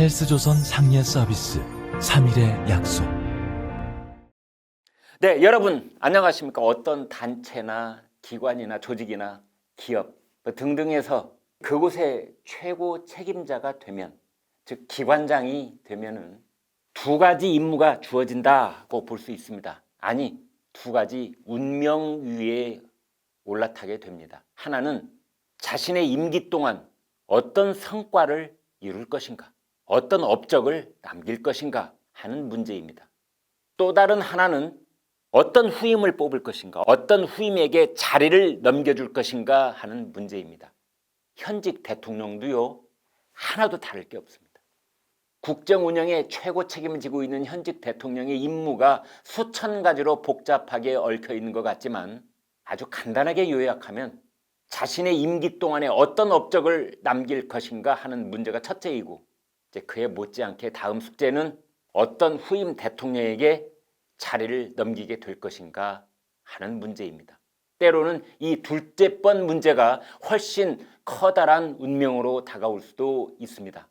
헬스조선 상례 서비스 3일의 약속. 네, 여러분 안녕하십니까? 어떤 단체나 기관이나 조직이나 기업 등등에서 그곳의 최고 책임자가 되면, 즉 기관장이 되면은 두 가지 임무가 주어진다고 볼 수 있습니다. 아니, 두 가지 운명 위에 올라타게 됩니다. 하나는 자신의 임기 동안 어떤 성과를 이룰 것인가, 어떤 업적을 남길 것인가 하는 문제입니다. 또 다른 하나는 어떤 후임을 뽑을 것인가, 어떤 후임에게 자리를 넘겨줄 것인가 하는 문제입니다. 현직 대통령도요, 하나도 다를 게 없습니다. 국정 운영의 최고 책임을 지고 있는 현직 대통령의 임무가 수천 가지로 복잡하게 얽혀 있는 것 같지만, 아주 간단하게 요약하면 자신의 임기 동안에 어떤 업적을 남길 것인가 하는 문제가 첫째이고, 이제 그에 못지않게 다음 숙제는 어떤 후임 대통령에게 자리를 넘기게 될 것인가 하는 문제입니다. 때로는 이 둘째 번 문제가 훨씬 커다란 운명으로 다가올 수도 있습니다.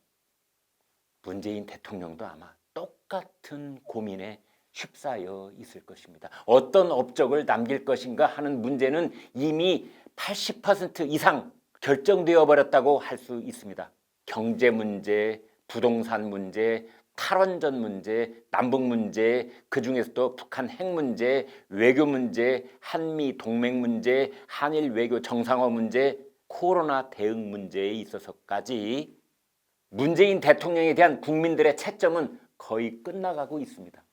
문재인 대통령도 아마 똑같은 고민에 휩싸여 있을 것입니다. 어떤 업적을 남길 것인가 하는 문제는 이미 80% 이상 결정되어 버렸다고 할 수 있습니다. 경제 문제, 부동산 문제, 탈원전 문제, 남북 문제, 그중에서도 북한 핵 문제, 외교 문제, 한미 동맹 문제, 한일 외교 정상화 문제, 코로나 대응 문제에 있어서까지 문재인 대통령에 대한 국민들의 채점은 거의 끝나가고 있습니다.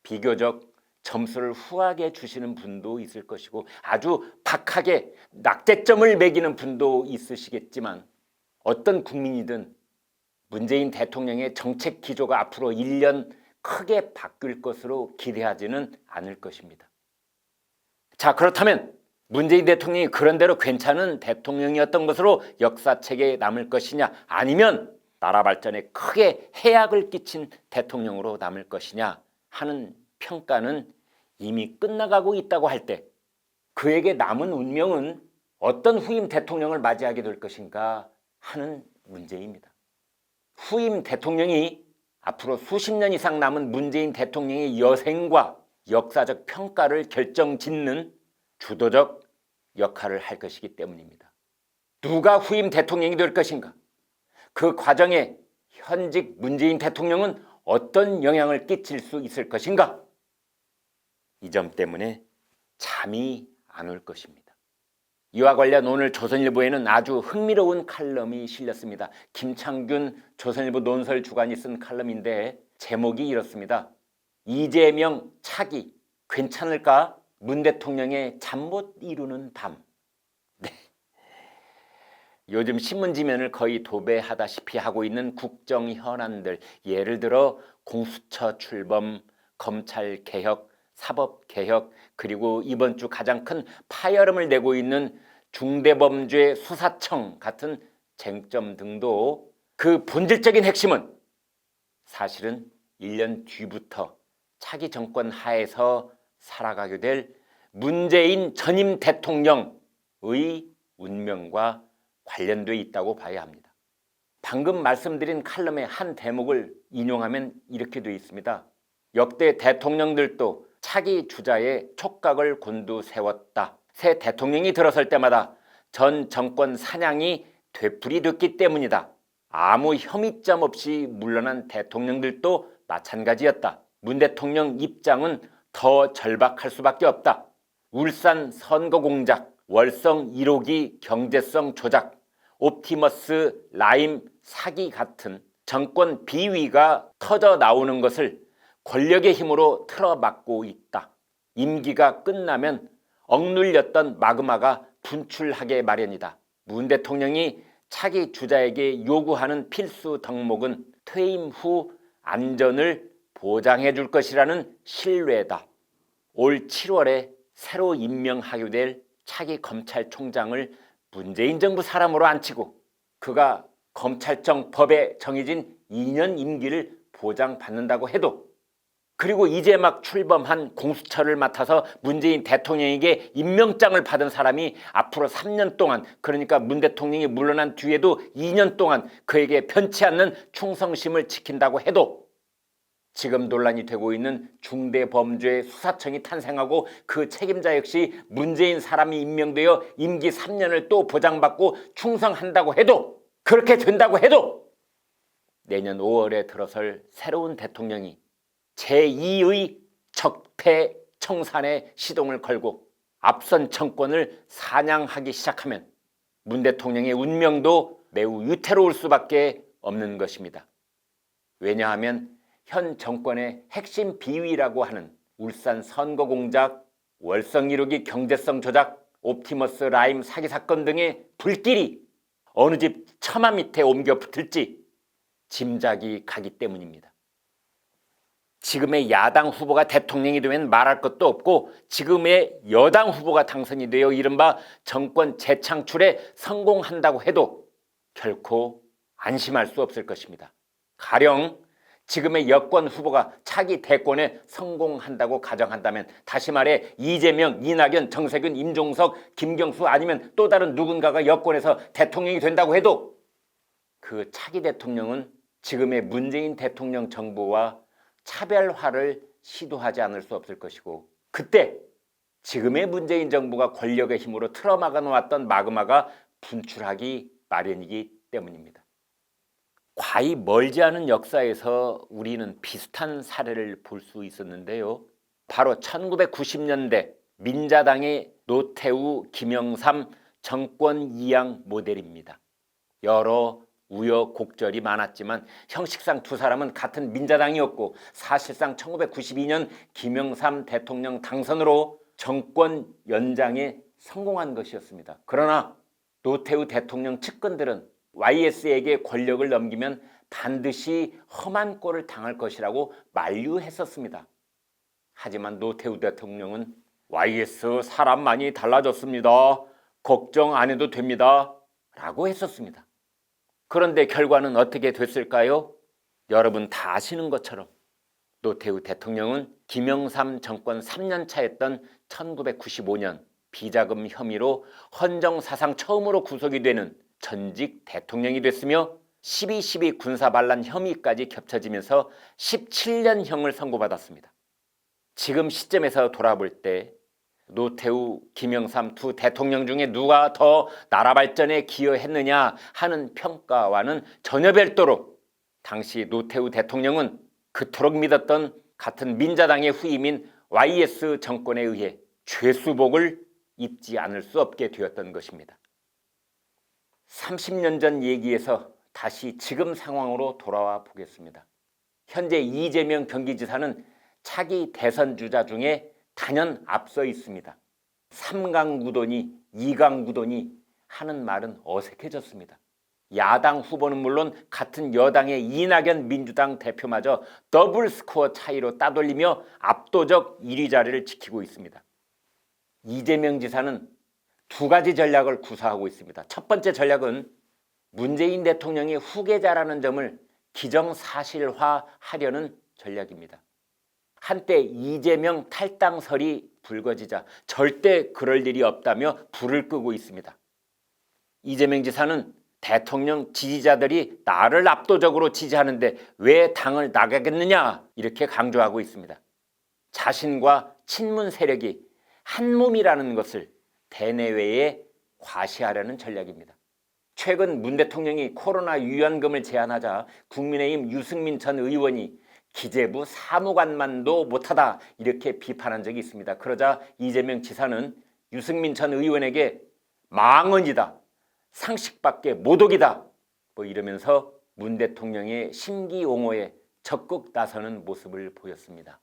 비교적 점수를 후하게 주시는 분도 있을 것이고, 아주 박하게 낙제점을 매기는 분도 있으시겠지만, 어떤 국민이든 문재인 대통령의 정책 기조가 앞으로 1년 크게 바뀔 것으로 기대하지는 않을 것입니다. 자, 그렇다면 문재인 대통령이 그런대로 괜찮은 대통령이었던 것으로 역사책에 남을 것이냐, 아니면 나라 발전에 크게 해악을 끼친 대통령으로 남을 것이냐 하는 평가는 이미 끝나가고 있다고 할 때, 그에게 남은 운명은 어떤 후임 대통령을 맞이하게 될 것인가 하는 문제입니다. 후임 대통령이 앞으로 수십 년 이상 남은 문재인 대통령의 여생과 역사적 평가를 결정짓는 주도적 역할을 할 것이기 때문입니다. 누가 후임 대통령이 될 것인가? 그 과정에 현직 문재인 대통령은 어떤 영향을 끼칠 수 있을 것인가? 이 점 때문에 잠이 안 올 것입니다. 이와 관련 오늘 조선일보에는 아주 흥미로운 칼럼이 실렸습니다. 김창균 조선일보 논설 주간이 쓴 칼럼인데 제목이 이렇습니다. 이재명 차기 괜찮을까? 문 대통령의 잠 못 이루는 밤. 네. 요즘 신문지면을 거의 도배하다시피 하고 있는 국정 현안들, 예를 들어 공수처 출범, 검찰 개혁, 사법 개혁, 그리고 이번 주 가장 큰 파열음을 내고 있는 중대범죄 수사청 같은 쟁점 등도 그 본질적인 핵심은 사실은 1년 뒤부터 차기 정권 하에서 살아가게 될 문재인 전임 대통령의 운명과 관련되어 있다고 봐야 합니다. 방금 말씀드린 칼럼의 한 대목을 인용하면 이렇게 되어 있습니다. 역대 대통령들도 차기 주자의 촉각을 곤두세웠다. 새 대통령이 들어설 때마다 전 정권 사냥이 되풀이됐기 때문이다. 아무 혐의점 없이 물러난 대통령들도 마찬가지였다. 문 대통령 입장은 더 절박할 수밖에 없다. 울산 선거 공작, 월성 1호기 경제성 조작, 옵티머스 라임 사기 같은 정권 비위가 터져 나오는 것을 권력의 힘으로 틀어막고 있다. 임기가 끝나면 억눌렸던 마그마가 분출하게 마련이다. 문 대통령이 차기 주자에게 요구하는 필수 덕목은 퇴임 후 안전을 보장해 줄 것이라는 신뢰다. 올 7월에 새로 임명하게 될 차기 검찰총장을 문재인 정부 사람으로 앉히고 그가 검찰청 법에 정해진 2년 임기를 보장받는다고 해도 그리고 이제 막 출범한 공수처를 맡아서 문재인 대통령에게 임명장을 받은 사람이 앞으로 3년 동안, 그러니까 문 대통령이 물러난 뒤에도 2년 동안 그에게 편치 않는 충성심을 지킨다고 해도 지금 논란이 되고 있는 중대범죄 수사청이 탄생하고 그 책임자 역시 문재인 사람이 임명되어 임기 3년을 또 보장받고 충성한다고 해도, 그렇게 된다고 해도 내년 5월에 들어설 새로운 대통령이 제2의 적폐 청산에 시동을 걸고 앞선 정권을 사냥하기 시작하면 문 대통령의 운명도 매우 위태로울 수밖에 없는 것입니다. 왜냐하면 현 정권의 핵심 비위라고 하는 울산 선거 공작, 월성 1호기 경제성 조작, 옵티머스 라임 사기 사건 등의 불길이 어느 집 처마 밑에 옮겨 붙을지 짐작이 가기 때문입니다. 지금의 야당 후보가 대통령이 되면 말할 것도 없고 지금의 여당 후보가 당선이 되어 이른바 정권 재창출에 성공한다고 해도 결코 안심할 수 없을 것입니다. 가령 지금의 여권 후보가 차기 대권에 성공한다고 가정한다면, 다시 말해 이재명, 이낙연, 정세균, 임종석, 김경수 아니면 또 다른 누군가가 여권에서 대통령이 된다고 해도 그 차기 대통령은 지금의 문재인 대통령 정부와 차별화를 시도하지 않을 수 없을 것이고, 그때 지금의 문재인 정부가 권력의 힘으로 틀어막아 놓았던 마그마가 분출하기 마련이기 때문입니다. 과히 멀지 않은 역사에서 우리는 비슷한 사례를 볼 수 있었는데요. 바로 1990년대 민자당의 노태우, 김영삼 정권 이양 모델입니다. 여러 우여곡절이 많았지만 형식상 두 사람은 같은 민자당이었고 사실상 1992년 김영삼 대통령 당선으로 정권 연장에 성공한 것이었습니다. 그러나 노태우 대통령 측근들은 YS에게 권력을 넘기면 반드시 험한 꼴을 당할 것이라고 만류했었습니다. 하지만 노태우 대통령은 YS 사람 많이 달라졌습니다. 걱정 안 해도 됩니다. 라고 했었습니다. 그런데 결과는 어떻게 됐을까요? 여러분 다 아시는 것처럼 노태우 대통령은 김영삼 정권 3년 차였던 1995년 비자금 혐의로 헌정사상 처음으로 구속이 되는 전직 대통령이 됐으며 12.12 군사반란 혐의까지 겹쳐지면서 17년형을 선고받았습니다. 지금 시점에서 돌아볼 때 노태우, 김영삼 두 대통령 중에 누가 더 나라 발전에 기여했느냐 하는 평가와는 전혀 별도로 당시 노태우 대통령은 그토록 믿었던 같은 민자당의 후임인 YS 정권에 의해 죄수복을 입지 않을 수 없게 되었던 것입니다. 30년 전 얘기에서 다시 지금 상황으로 돌아와 보겠습니다. 현재 이재명 경기지사는 차기 대선 주자 중에 단연 앞서 있습니다. 3강구도니 2강구도니 하는 말은 어색해졌습니다. 야당 후보는 물론 같은 여당의 이낙연 민주당 대표마저 더블 스코어 차이로 따돌리며 압도적 1위 자리를 지키고 있습니다. 이재명 지사는 두 가지 전략을 구사하고 있습니다. 첫 번째 전략은 문재인 대통령의 후계자라는 점을 기정사실화하려는 전략입니다. 한때 이재명 탈당설이 불거지자 절대 그럴 일이 없다며 불을 끄고 있습니다. 이재명 지사는 대통령 지지자들이 나를 압도적으로 지지하는데 왜 당을 나가겠느냐 이렇게 강조하고 있습니다. 자신과 친문 세력이 한 몸이라는 것을 대내외에 과시하려는 전략입니다. 최근 문 대통령이 코로나 유연금을 제안하자 국민의힘 유승민 전 의원이 기재부 사무관만도 못하다 이렇게 비판한 적이 있습니다. 그러자 이재명 지사는 유승민 전 의원에게 망언이다, 상식밖에 모독이다 이러면서 문 대통령의 심기옹호에 적극 나서는 모습을 보였습니다.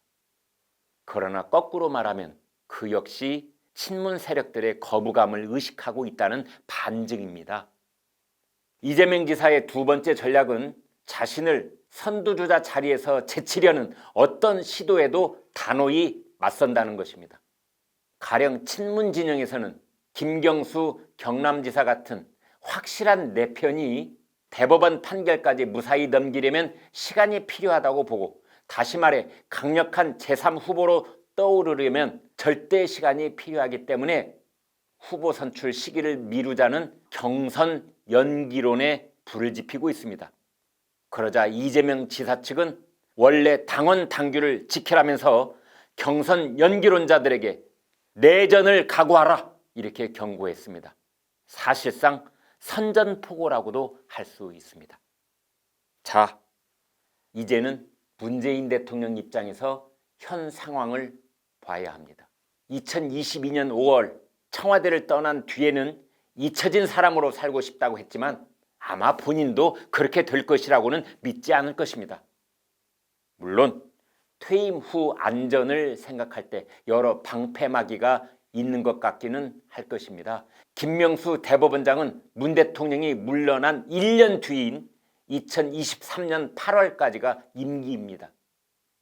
그러나 거꾸로 말하면 그 역시 친문 세력들의 거부감을 의식하고 있다는 반증입니다. 이재명 지사의 두 번째 전략은 자신을 선두주자 자리에서 제치려는 어떤 시도에도 단호히 맞선다는 것입니다. 가령 친문 진영에서는 김경수 경남지사 같은 확실한 내편이 대법원 판결까지 무사히 넘기려면 시간이 필요하다고 보고, 다시 말해 강력한 제3후보로 떠오르려면 절대 시간이 필요하기 때문에 후보 선출 시기를 미루자는 경선 연기론에 불을 지피고 있습니다. 그러자 이재명 지사 측은 원래 당원 당규를 지키라면서 경선 연기론자들에게 내전을 각오하라 이렇게 경고했습니다. 사실상 선전포고라고도 할 수 있습니다. 자, 이제는 문재인 대통령 입장에서 현 상황을 봐야 합니다. 2022년 5월 청와대를 떠난 뒤에는 잊혀진 사람으로 살고 싶다고 했지만 아마 본인도 그렇게 될 것이라고는 믿지 않을 것입니다. 물론 퇴임 후 안전을 생각할 때 여러 방패막이가 있는 것 같기는 할 것입니다. 김명수 대법원장은 문 대통령이 물러난 1년 뒤인 2023년 8월까지가 임기입니다.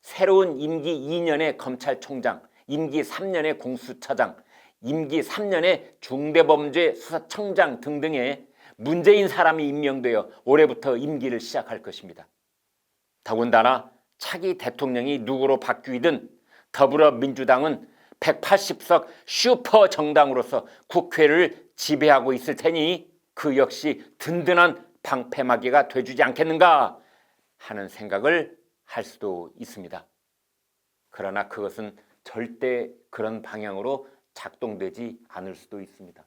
새로운 임기 2년의 검찰총장, 임기 3년의 공수처장, 임기 3년의 중대범죄수사청장 등등의 문재인 사람이 임명되어 올해부터 임기를 시작할 것입니다. 더군다나 차기 대통령이 누구로 바뀌든 더불어민주당은 180석 슈퍼 정당으로서 국회를 지배하고 있을 테니 그 역시 든든한 방패막이가 돼주지 않겠는가 하는 생각을 할 수도 있습니다. 그러나 그것은 절대 그런 방향으로 작동되지 않을 수도 있습니다.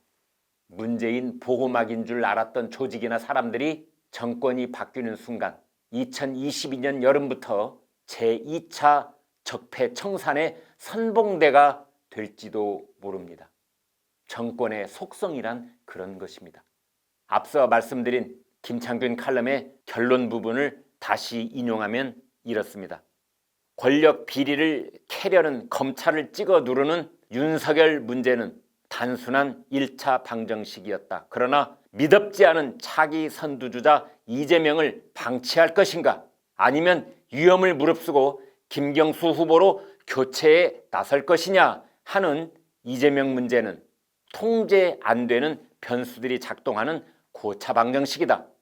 문재인 보호막인 줄 알았던 조직이나 사람들이 정권이 바뀌는 순간 2022년 여름부터 제2차 적폐청산의 선봉대가 될지도 모릅니다. 정권의 속성이란 그런 것입니다. 앞서 말씀드린 김창균 칼럼의 결론 부분을 다시 인용하면 이렇습니다. 권력 비리를 캐려는 검찰을 찍어 누르는 윤석열 문제는 단순한 1차 방정식이었다. 그러나 미덥지 않은 차기 선두주자 이재명을 방치할 것인가? 아니면 위험을 무릅쓰고 김경수 후보로 교체에 나설 것이냐 하는 이재명 문제는 통제 안 되는 변수들이 작동하는 고차 방정식이다.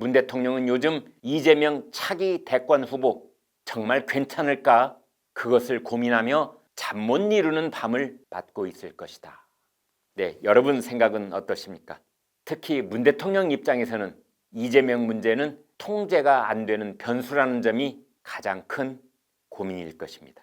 문 대통령은 요즘 이재명 차기 대권 후보 정말 괜찮을까? 그것을 고민하며 잠 못 이루는 밤을 맞고 있을 것이다. 네, 여러분 생각은 어떠십니까? 특히 문 대통령 입장에서는 이재명 문제는 통제가 안 되는 변수라는 점이 가장 큰 고민일 것입니다.